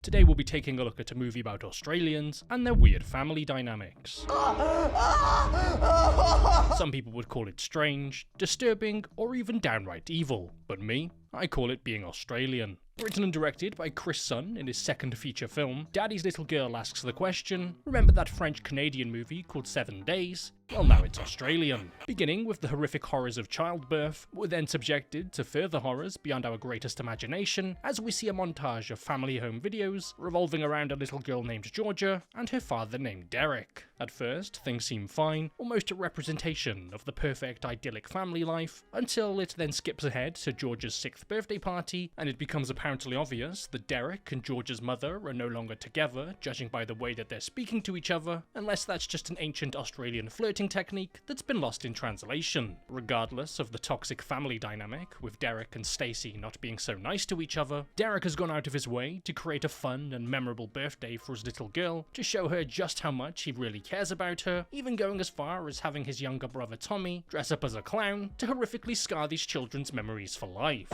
Today we'll be taking a look at a movie about Australians and their weird family dynamics. Some people would call it strange, disturbing, or even downright evil, but me, I call it being Australian. Written and directed by Chris Sun in his second feature film, Daddy's Little Girl asks the question, remember that French-Canadian movie called 7 Days? Well, now it's Australian. Beginning with the horrific horrors of childbirth, we're then subjected to further horrors beyond our greatest imagination as we see a montage of family home videos revolving around a little girl named Georgia and her father named Derek. At first, things seem fine, almost a representation of the perfect idyllic family life, until it then skips ahead to Georgia's 6th birthday party, and it becomes apparently obvious that Derek and Georgia's mother are no longer together, judging by the way that they're speaking to each other, unless that's just an ancient Australian flirting technique that's been lost in translation. Regardless of the toxic family dynamic, with Derek and Stacey not being so nice to each other, Derek has gone out of his way to create a fun and memorable birthday for his little girl to show her just how much he really cares about her, even going as far as having his younger brother Tommy dress up as a clown to horrifically scar these children's memories for life.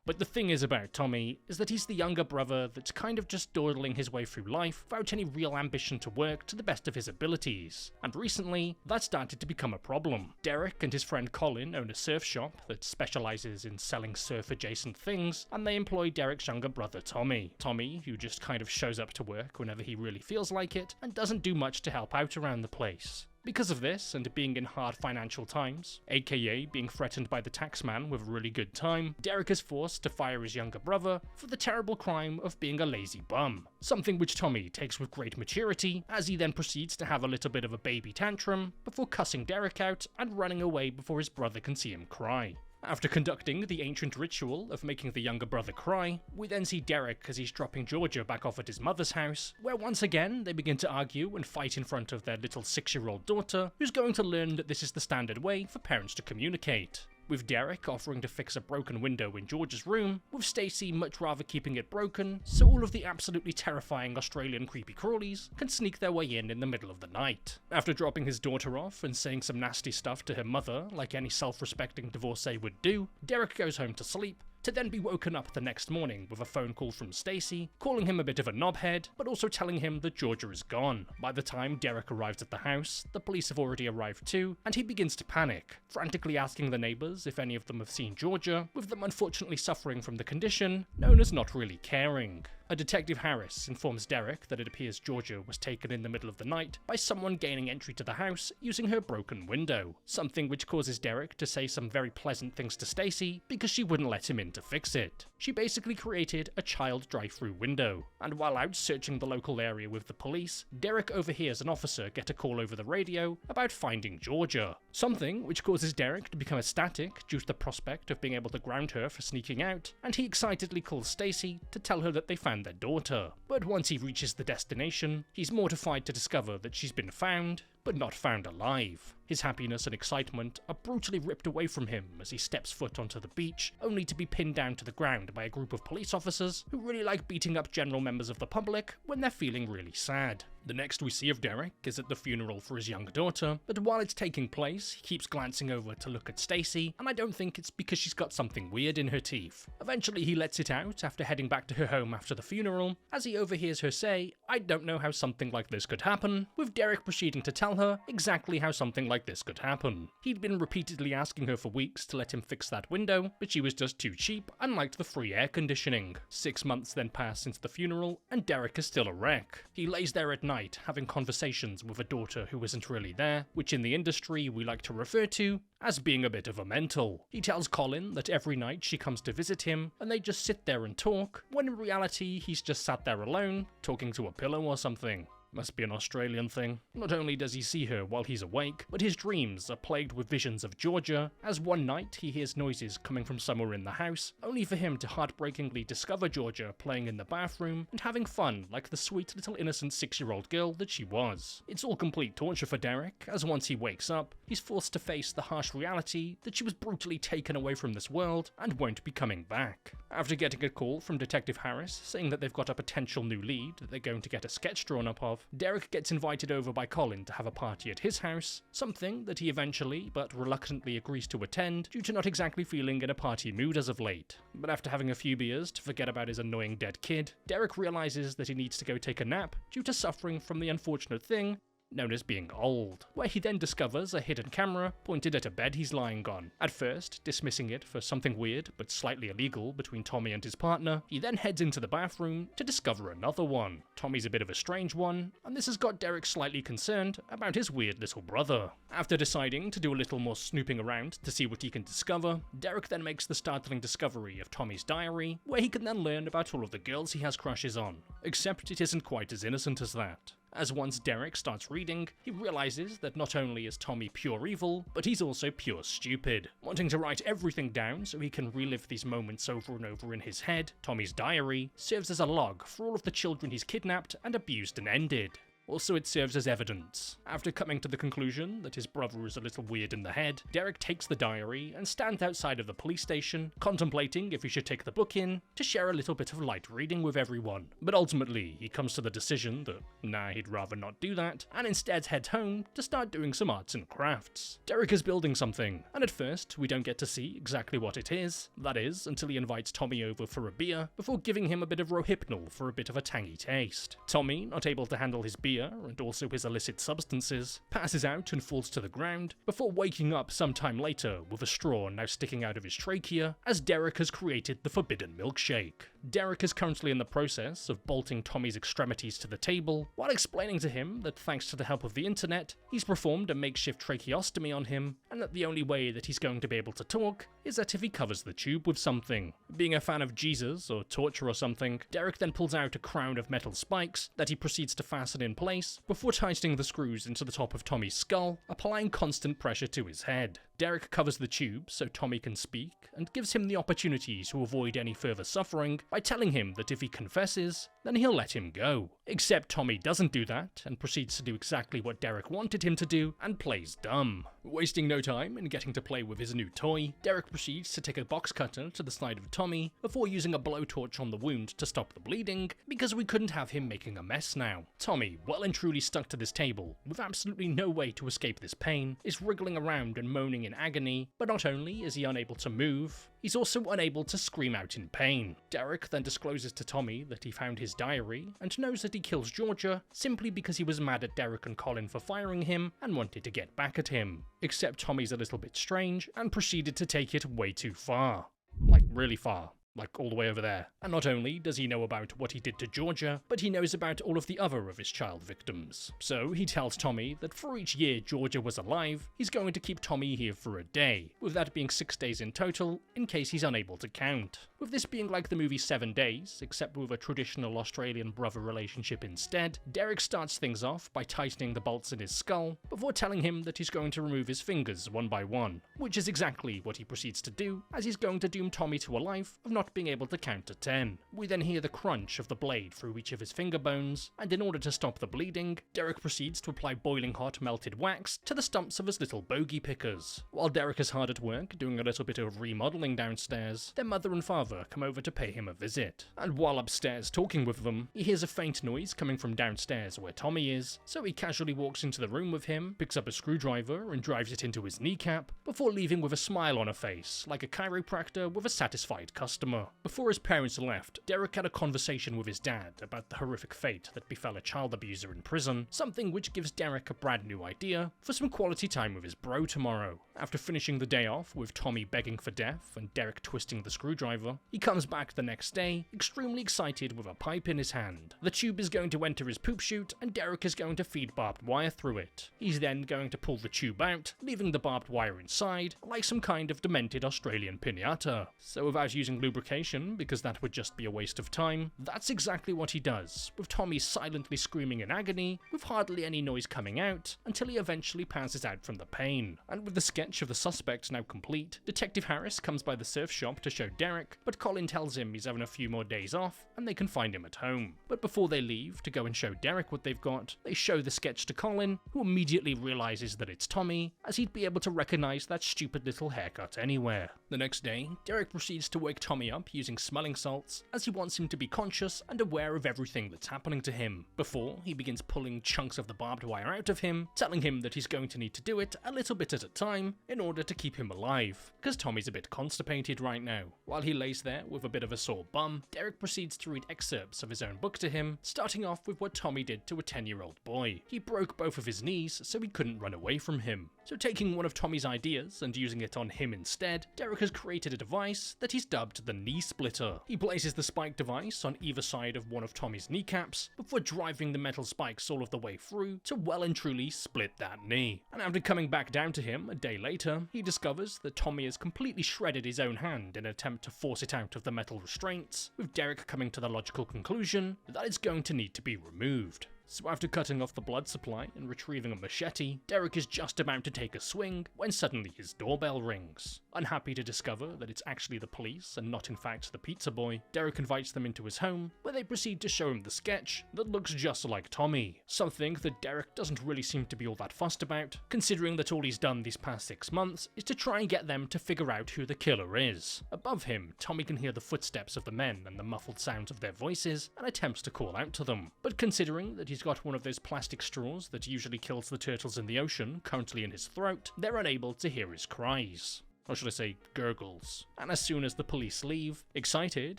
But the thing is about Tommy is that he's the younger brother that's kind of just dawdling his way through life without any real ambition to work to the best of his abilities. And recently, that started to become a problem. Derek and his friend Colin own a surf shop that specializes in selling surf-adjacent things, and they employ Derek's younger brother Tommy. Tommy, who just kind of shows up to work whenever he really feels like it, and doesn't do much to help out around the place. Because of this, and being in hard financial times, aka being threatened by the taxman with a really good time, Derek is forced to fire his younger brother for the terrible crime of being a lazy bum. Something which Tommy takes with great maturity, as he then proceeds to have a little bit of a baby tantrum before cussing Derek out and running away before his brother can see him cry. After conducting the ancient ritual of making the younger brother cry, we then see Derek as he's dropping Georgia back off at his mother's house, where once again they begin to argue and fight in front of their little 6-year-old daughter, who's going to learn that this is the standard way for parents to communicate. With Derek offering to fix a broken window in George's room, with Stacey much rather keeping it broken, so all of the absolutely terrifying Australian creepy crawlies can sneak their way in the middle of the night. After dropping his daughter off and saying some nasty stuff to her mother, like any self-respecting divorcee would do, Derek goes home to sleep, to then be woken up the next morning with a phone call from Stacey, calling him a bit of a knobhead, but also telling him that Georgia is gone. By the time Derek arrives at the house, the police have already arrived too, and he begins to panic, frantically asking the neighbours if any of them have seen Georgia, with them unfortunately suffering from the condition known as not really caring. A Detective Harris informs Derek that it appears Georgia was taken in the middle of the night by someone gaining entry to the house using her broken window, something which causes Derek to say some very pleasant things to Stacey because she wouldn't let him in to fix it. She basically created a child drive-through window, and while out searching the local area with the police, Derek overhears an officer get a call over the radio about finding Georgia, something which causes Derek to become ecstatic due to the prospect of being able to ground her for sneaking out, and he excitedly calls Stacey to tell her that they found their daughter. But once he reaches the destination, he's mortified to discover that she's been found, but not found alive. His happiness and excitement are brutally ripped away from him as he steps foot onto the beach, only to be pinned down to the ground by a group of police officers who really like beating up general members of the public when they're feeling really sad. The next we see of Derek is at the funeral for his younger daughter, but while it's taking place, he keeps glancing over to look at Stacey, and I don't think it's because she's got something weird in her teeth. Eventually he lets it out after heading back to her home after the funeral, as he overhears her say, "I don't know how something like this could happen," with Derek proceeding to tell her exactly how something like this could happen. He'd been repeatedly asking her for weeks to let him fix that window, but she was just too cheap and liked the free air conditioning. 6 months then pass since the funeral, and Derek is still a wreck. He lays there at night, having conversations with a daughter who isn't really there, which in the industry we like to refer to as being a bit of a mental. He tells Colin that every night she comes to visit him, and they just sit there and talk, when in reality he's just sat there alone, talking to a pillow or something. Must be an Australian thing. Not only does he see her while he's awake, but his dreams are plagued with visions of Georgia, as one night he hears noises coming from somewhere in the house, only for him to heartbreakingly discover Georgia playing in the bathroom and having fun like the sweet little innocent 6-year-old girl that she was. It's all complete torture for Derek, as once he wakes up, he's forced to face the harsh reality that she was brutally taken away from this world and won't be coming back. After getting a call from Detective Harris saying that they've got a potential new lead that they're going to get a sketch drawn up of, off, Derek gets invited over by Colin to have a party at his house, something that he eventually but reluctantly agrees to attend due to not exactly feeling in a party mood as of late. But after having a few beers to forget about his annoying dead kid, Derek realizes that he needs to go take a nap due to suffering from the unfortunate thing known as being old, where he then discovers a hidden camera pointed at a bed he's lying on. At first, dismissing it for something weird but slightly illegal between Tommy and his partner, he then heads into the bathroom to discover another one. Tommy's a bit of a strange one, and this has got Derek slightly concerned about his weird little brother. After deciding to do a little more snooping around to see what he can discover, Derek then makes the startling discovery of Tommy's diary, where he can then learn about all of the girls he has crushes on. Except it isn't quite as innocent as that, as once Derek starts reading, he realizes that not only is Tommy pure evil, but he's also pure stupid. Wanting to write everything down so he can relive these moments over and over in his head, Tommy's diary serves as a log for all of the children he's kidnapped and abused and ended. Also, it serves as evidence. After coming to the conclusion that his brother is a little weird in the head, Derek takes the diary and stands outside of the police station, contemplating if he should take the book in to share a little bit of light reading with everyone. But ultimately, he comes to the decision that, nah, he'd rather not do that, and instead heads home to start doing some arts and crafts. Derek is building something, and at first, we don't get to see exactly what it is. That is, until he invites Tommy over for a beer, before giving him a bit of Rohypnol for a bit of a tangy taste. Tommy, not able to handle his beer, and also his illicit substances, passes out and falls to the ground, before waking up sometime later with a straw now sticking out of his trachea, as Derek has created the forbidden milkshake. Derek is currently in the process of bolting Tommy's extremities to the table, while explaining to him that thanks to the help of the internet, he's performed a makeshift tracheostomy on him, and that the only way that he's going to be able to talk is that if he covers the tube with something. Being a fan of Jesus or torture or something, Derek then pulls out a crown of metal spikes that he proceeds to fasten in place, before tightening the screws into the top of Tommy's skull, applying constant pressure to his head. Derek covers the tube so Tommy can speak, and gives him the opportunity to avoid any further suffering by telling him that if he confesses, then he'll let him go. Except Tommy doesn't do that, and proceeds to do exactly what Derek wanted him to do, and plays dumb. Wasting no time in getting to play with his new toy, Derek proceeds to take a box cutter to the side of Tommy, before using a blowtorch on the wound to stop the bleeding, because we couldn't have him making a mess now. Tommy, well and truly stuck to this table, with absolutely no way to escape this pain, is wriggling around and moaning in agony, but not only is he unable to move, he's also unable to scream out in pain. Derek then discloses to Tommy that he found his diary, and knows that he kills Georgia simply because he was mad at Derek and Colin for firing him, and wanted to get back at him. Except Tommy's a little bit strange, and proceeded to take it way too far. Like, really far. Like all the way over there. And not only does he know about what he did to Georgia, but he knows about all of the other of his child victims. So he tells Tommy that for each year Georgia was alive, he's going to keep Tommy here for a day, with that being 6 days in total, in case he's unable to count. With this being like the movie 7 Days, except with a traditional Australian brother relationship instead, Derek starts things off by tightening the bolts in his skull, before telling him that he's going to remove his fingers one by one, which is exactly what he proceeds to do, as he's going to doom Tommy to a life of not being able to count to 10. We then hear the crunch of the blade through each of his finger bones, and in order to stop the bleeding, Derek proceeds to apply boiling hot melted wax to the stumps of his little bogey pickers. While Derek is hard at work doing a little bit of remodeling downstairs, their mother and father come over to pay him a visit. And while upstairs talking with them, he hears a faint noise coming from downstairs where Tommy is, so he casually walks into the room with him, picks up a screwdriver and drives it into his kneecap, before leaving with a smile on her face, like a chiropractor with a satisfied customer. Before his parents left, Derek had a conversation with his dad about the horrific fate that befell a child abuser in prison, something which gives Derek a brand new idea for some quality time with his bro tomorrow. After finishing the day off with Tommy begging for death and Derek twisting the screwdriver, he comes back the next day, extremely excited with a pipe in his hand. The tube is going to enter his poop chute, and Derek is going to feed barbed wire through it. He's then going to pull the tube out, leaving the barbed wire inside, like some kind of demented Australian piñata. So without using lubrication, because that would just be a waste of time, that's exactly what he does, with Tommy silently screaming in agony, with hardly any noise coming out, until he eventually passes out from the pain. And with the sketch of the suspect now complete, Detective Harris comes by the surf shop to show Derek, but Colin tells him he's having a few more days off, and they can find him at home. But before they leave to go and show Derek what they've got, they show the sketch to Colin, who immediately realizes that it's Tommy, as he'd be able to recognize that stupid little haircut anywhere. The next day, Derek proceeds to wake Tommy Tommy up using smelling salts, as he wants him to be conscious and aware of everything that's happening to him, before he begins pulling chunks of the barbed wire out of him, telling him that he's going to need to do it a little bit at a time in order to keep him alive, because Tommy's a bit constipated right now. While he lays there with a bit of a sore bum, Derek proceeds to read excerpts of his own book to him, starting off with what Tommy did to a 10-year-old boy. He broke both of his knees so he couldn't run away from him. So taking one of Tommy's ideas and using it on him instead, Derek has created a device that he's dubbed the knee splitter. He places the spike device on either side of one of Tommy's kneecaps before driving the metal spikes all of the way through to well and truly split that knee. And after coming back down to him a day later, he discovers that Tommy has completely shredded his own hand in an attempt to force it out of the metal restraints, with Derek coming to the logical conclusion that it's going to need to be removed. So after cutting off the blood supply and retrieving a machete, Derek is just about to take a swing when suddenly his doorbell rings. Unhappy to discover that it's actually the police and not in fact the pizza boy, Derek invites them into his home, where they proceed to show him the sketch that looks just like Tommy. Something that Derek doesn't really seem to be all that fussed about, considering that all he's done these past 6 months is to try and get them to figure out who the killer is. Above him, Tommy can hear the footsteps of the men and the muffled sounds of their voices and attempts to call out to them. But considering that he's got one of those plastic straws that usually kills the turtles in the ocean currently in his throat, they're unable to hear his cries. Or should I say, gurgles. And as soon as the police leave, excited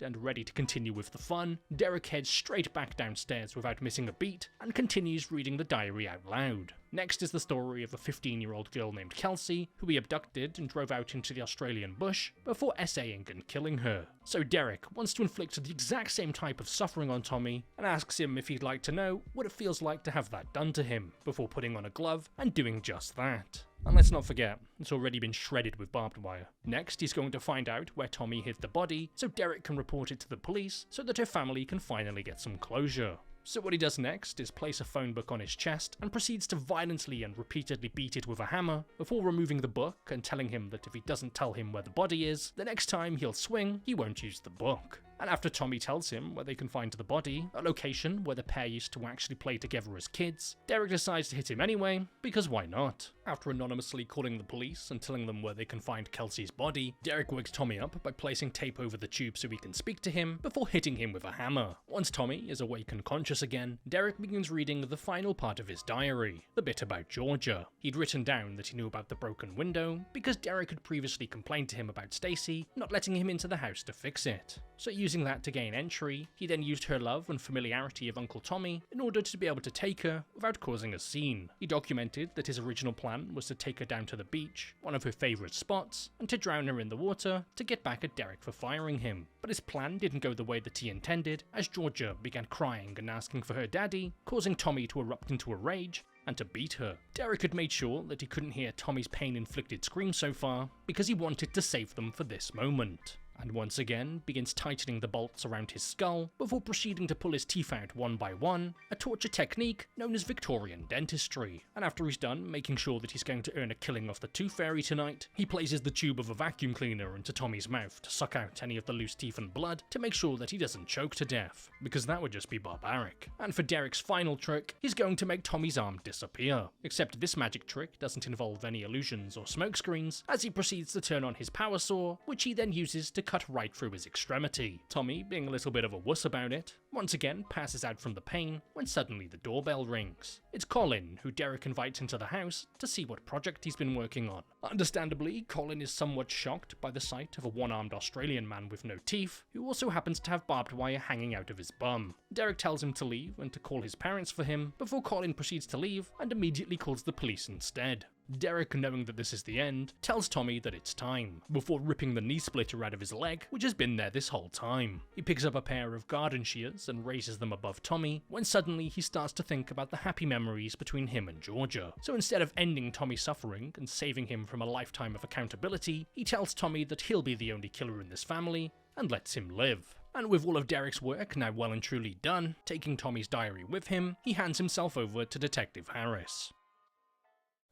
and ready to continue with the fun, Derek heads straight back downstairs without missing a beat and continues reading the diary out loud. Next is the story of a 15-year-old girl named Kelsey, who he abducted and drove out into the Australian bush before essaying and killing her. So Derek wants to inflict the exact same type of suffering on Tommy and asks him if he'd like to know what it feels like to have that done to him, before putting on a glove and doing just that. And let's not forget, it's already been shredded with barbed wire. Next, he's going to find out where Tommy hid the body so Derek can report it to the police so that her family can finally get some closure. So what he does next is place a phone book on his chest and proceeds to violently and repeatedly beat it with a hammer before removing the book and telling him that if he doesn't tell him where the body is, the next time he'll swing, he won't use the book. And after Tommy tells him where they can find the body, a location where the pair used to actually play together as kids, Derek decides to hit him anyway, because why not? After anonymously calling the police and telling them where they can find Kelsey's body, Derek wakes Tommy up by placing tape over the tube so he can speak to him before hitting him with a hammer. Once Tommy is awake and conscious again, Derek begins reading the final part of his diary, the bit about Georgia. He'd written down that he knew about the broken window because Derek had previously complained to him about Stacy not letting him into the house to fix it. So using that to gain entry, he then used her love and familiarity of Uncle Tommy in order to be able to take her without causing a scene. He documented that his original plan was to take her down to the beach, one of her favourite spots, and to drown her in the water to get back at Derek for firing him. But his plan didn't go the way that he intended, as Georgia began crying and asking for her daddy, causing Tommy to erupt into a rage and to beat her. Derek had made sure that he couldn't hear Tommy's pain-inflicted screams so far because he wanted to save them for this moment. And once again begins tightening the bolts around his skull before proceeding to pull his teeth out one by one, a torture technique known as Victorian dentistry. And after he's done making sure that he's going to earn a killing off the tooth fairy tonight, he places the tube of a vacuum cleaner into Tommy's mouth to suck out any of the loose teeth and blood to make sure that he doesn't choke to death, because that would just be barbaric. And for Derek's final trick, he's going to make Tommy's arm disappear, except this magic trick doesn't involve any illusions or smoke screens, as he proceeds to turn on his power saw, which he then uses to cut right through his extremity. Tommy, being a little bit of a wuss about it, once again passes out from the pain when suddenly the doorbell rings. It's Colin, who Derek invites into the house to see what project he's been working on. Understandably, Colin is somewhat shocked by the sight of a one-armed Australian man with no teeth, who also happens to have barbed wire hanging out of his bum. Derek tells him to leave and to call his parents for him, before Colin proceeds to leave and immediately calls the police instead. Derek, knowing that this is the end, tells Tommy that it's time, before ripping the knee splitter out of his leg, which has been there this whole time. He picks up a pair of garden shears and raises them above Tommy, when suddenly he starts to think about the happy memories between him and Georgia. So instead of ending Tommy's suffering and saving him from a lifetime of accountability, he tells Tommy that he'll be the only killer in this family, and lets him live. And with all of Derek's work now well and truly done, taking Tommy's diary with him, he hands himself over to Detective Harris.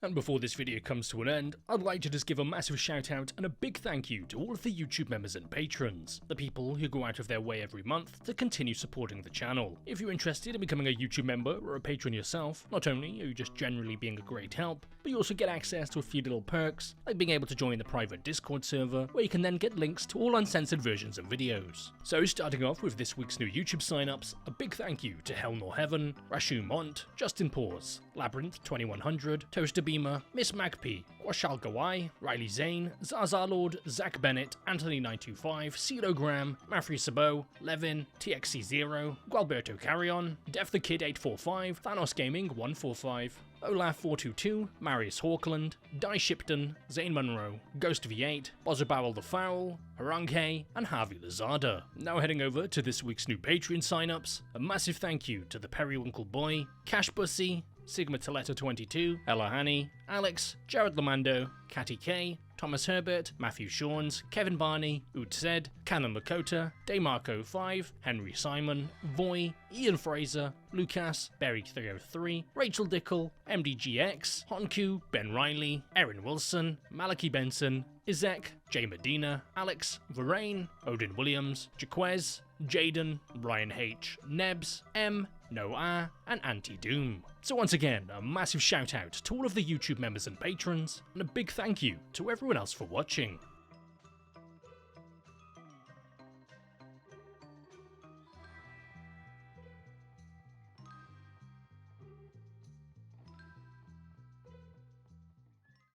And before this video comes to an end, I'd like to just give a massive shout out and a big thank you to all of the YouTube members and patrons, the people who go out of their way every month to continue supporting the channel. If you're interested in becoming a YouTube member or a patron yourself, not only are you just generally being a great help, but you also get access to a few little perks, like being able to join the private Discord server, where you can then get links to all uncensored versions of videos. So starting off with this week's new YouTube signups, a big thank you to Hell Nor Heaven, Rashu Mont, Justin Paws, Labyrinth 2100, Toaster Beamer, Miss Magpie, Washal Gawai, Riley Zane, Zaza Lord, Zach Bennett, Anthony925, Celogram, Mafri Sabo, Levin, TXC0, Gualberto Carrion, Def the Kid 845, Thanos Gaming 145, Olaf422, Marius Hawkland, Di Shipton, Zane Munro, Ghost V8, Bozzabarrel the Fowl, Harangue, and Harvey Lazada. Now heading over to this week's new Patreon signups, a massive thank you to the Periwinkle Boy, Cash Bussy, Sigma Taletta 22, Ella Hanny, Alex, Jared Lamando, Catty K, Thomas Herbert, Matthew Shawns, Kevin Barney, Utzed, Canon Lakota, Daymarco 5, Henry Simon, Voy, Ian Fraser, Lucas, Berry303, Rachel Dickel, MDGX, Honku, Ben Riley, Erin Wilson, Malachi Benson, Izek, Jay Medina, Alex, Varane, Odin Williams, Jaquez, Jaden, Brian H, Nebs, M, Noah, and Anti-Doom. So once again, a massive shout out to all of the YouTube members and patrons, and a big thank you to everyone else for watching.